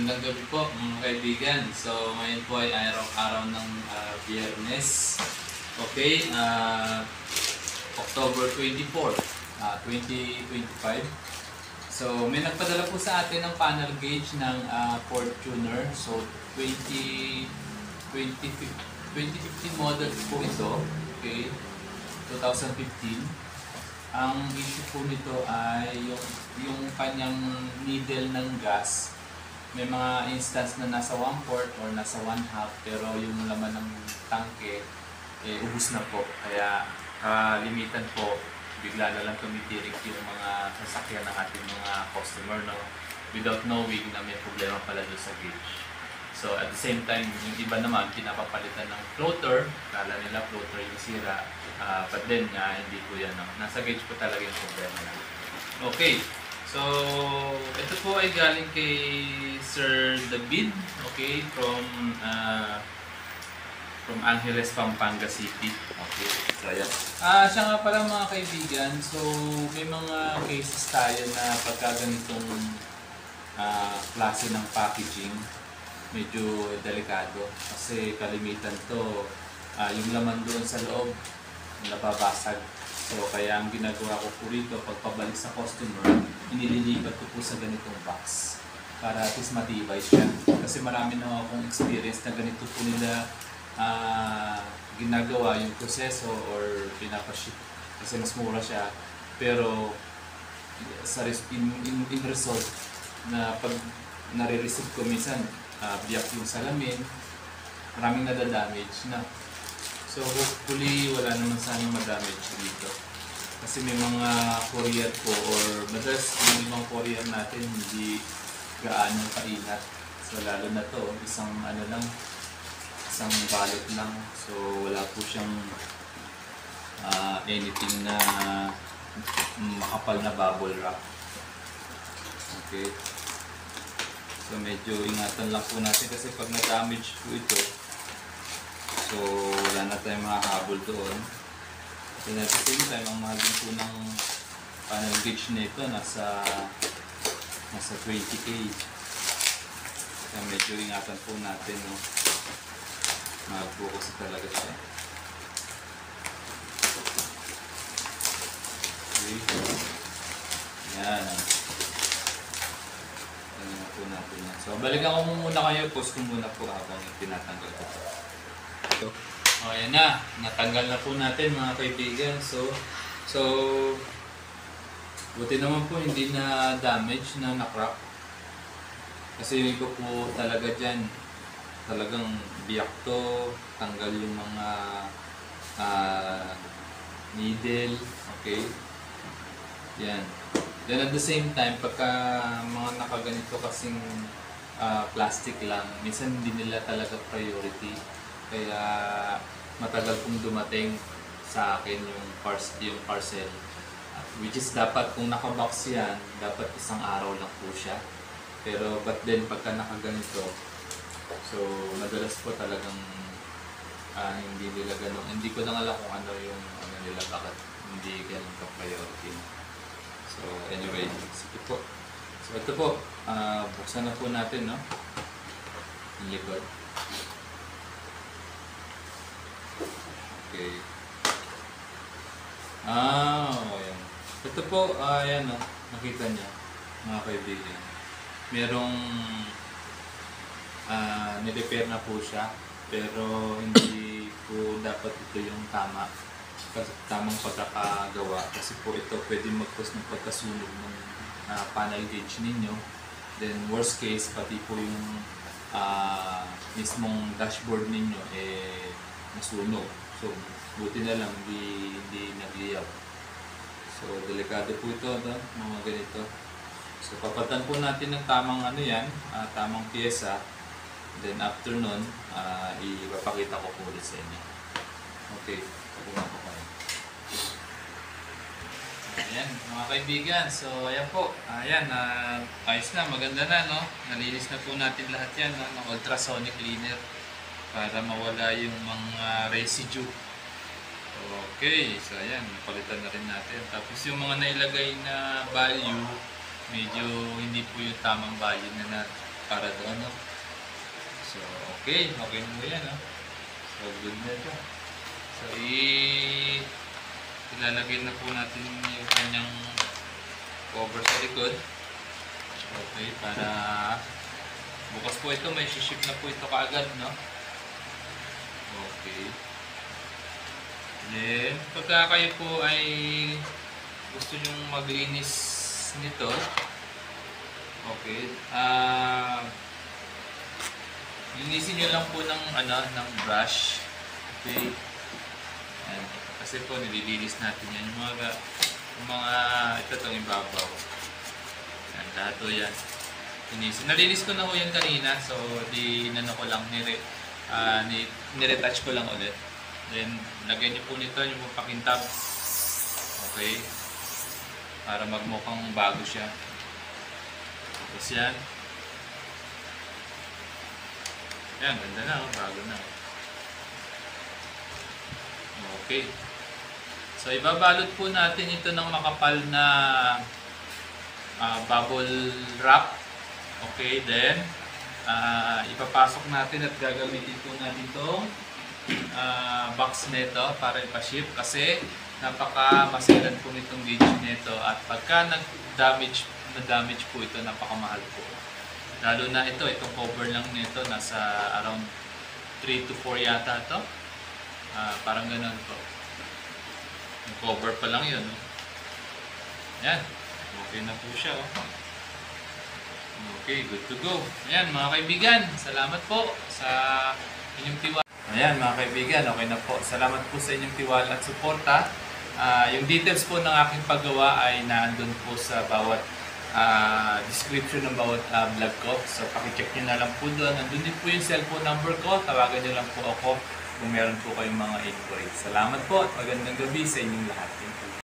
Magandang gabi po mga kaibigan. So ngayon po ay araw ng Biyernes. Okay, October 24, 2025. So may nagpadala po sa atin ng panel gauge ng Fortuner. So 2015 model po ito. Okay, 2015. Ang issue po nito ay yung kanyang needle ng gas. May mga instance na nasa 1/4 or nasa 1/2, pero yung laman ng tangke ubos na po. Kaya limitan po, bigla na lang tumitirik yung mga sasakyan ng ating mga customer, no? Without knowing na may problema pala doon sa gauge. So at the same time, yung iba naman pinapapalitan ng floater, kala nila floater yung sira, but then hindi po yan, no? Nasa gauge po talaga yung problema na. Okay, so ito po ay galing kay Sir David, okay, from Angeles, Pampanga City. Okay, so yan. Siya nga pala mga kaibigan, so may mga cases tayo na pagka ganitong klase ng packaging, medyo delikado kasi kalimitan to yung laman doon sa loob nababasag. So kaya ang ginagawa ko po rito, pagpabalik sa customer, inililipat ko po sa ganitong box para at least matibay siya. Kasi marami na akong experience na ganito po nila ginagawa yung proseso or pinapaship kasi mas mura siya. Pero in result na pag nare-receive ko minsan, biyak yung salamin, maraming nadadamage na. So hopefully wala naman sanang madamage dito. Kasi may mga courier po or madalas yung ibang courier natin hindi gaano kainat. So lalo na to, isang balot lang. So wala po siyang anything na makapal na bubble wrap. Okay. So medyo ingatan lang po natin kasi pag na-damage po ito, so wala na tayong makahabol doon. And at the same time, ang mahal din po ng panel gauge na ito nasa 20K. Kaya medyo ingatan po natin, no? Mag-focus talaga siya. Okay. Yan. Natin. So, balikan ko muna kayo. Post ko muna po habang tinatanggal ko po. So, ayan na. Natanggal na po natin mga kaibigan. So, buti naman po hindi na damage na na-crack. Kasi yung iba po talaga dyan, talagang biyak to. Tanggal yung mga needle. Okay. Yan. Then at the same time, pagka mga nakaganito kasing plastic lang, minsan hindi nila talaga priority. Kaya matagal pong dumating sa akin yung parcel. Which is dapat kung nakabox yan, dapat isang araw lang po siya. Pero but then pagka nakaganito, so madalas po talagang hindi nila ganun. Hindi ko na alam kung ano yung nila, bakit hindi ganun ka-priority. So anyway, sige po. So ito po, buksan na po natin, no? Yung likod. Okay. Ayan. Ito po, ayan, no? Nakita niya, mga kaibigan. Merong nirepair na po siya, pero hindi po dapat ito yung tamang pagkakagawa kasi po ito pwede mag-cause ng pagkasunog ng panel gauge ninyo. Then worst case, pati po yung mismong dashboard ninyo nasunog. So buti na lang hindi nagliyaw. So delikado po ito, mga ganito. So papatan po natin ng tamang tamang pyesa. Then after nun, ipapakita ko po ulit sa inyo. Okay, kukuha ko kayo. Ayan, mga kaibigan. So, ayan po. Ayan, ayos na. Maganda na, no? Nalinis na po natin lahat yan, no? Ng ultrasonic cleaner para mawala yung mga residue. Okay, so ayan. Palitan na rin natin. Tapos yung mga nailagay na value, medyo hindi po yung tamang value na para doon, no? So, okay na po yan, no? So, good na ito. So, ilalagay na po natin yung kanyang cover sa likod. Okay, para bukas po ito, may ship na po ito kaagad, no? Okay. Then, pagka kayo po ay gusto nyong maglinis nito, okay, linisin nyo lang po ng, ng brush. Okay. Yan. Kasi po, nililinis natin yan. Yung mga ito itong ibabaw. Yan, lahat po yan. Nalinis ko na po yan kanina. So, ko lang, niretouch ko lang ulit. Then, lagyan nyo po nito yung pakintab. Okay. Para magmukhang bago siya. Tapos yan. Yan, ganda na. Bago na. Okay. So, ibabalot po natin ito ng makapal na bubble wrap. Okay, then ipapasok natin at gagamitin po natin itong box nito para ipaship kasi napaka-maselan po nitong gauge nito at pagka na-damage po ito, napakamahal po. Lalo na itong cover lang nito, nasa around 3 to 4 yata ito. Parang ganun po. Yung cover pa lang yun. No? Yan. Okay na po siya. Oh. Okay, good to go. Ayan mga kaibigan, salamat po sa inyong tiwala. Ayan mga kaibigan, okay na po. Salamat po sa inyong tiwala at suporta. Yung details po ng aking paggawa ay naandun po sa bawat description ng bawat vlog ko. So pakicheck nyo na lang po doon. Nandun din po yung cellphone number ko. Tawagan nyo lang po ako kung meron po kayong mga inquiries. Salamat po at magandang gabi sa inyong lahat. Thank you.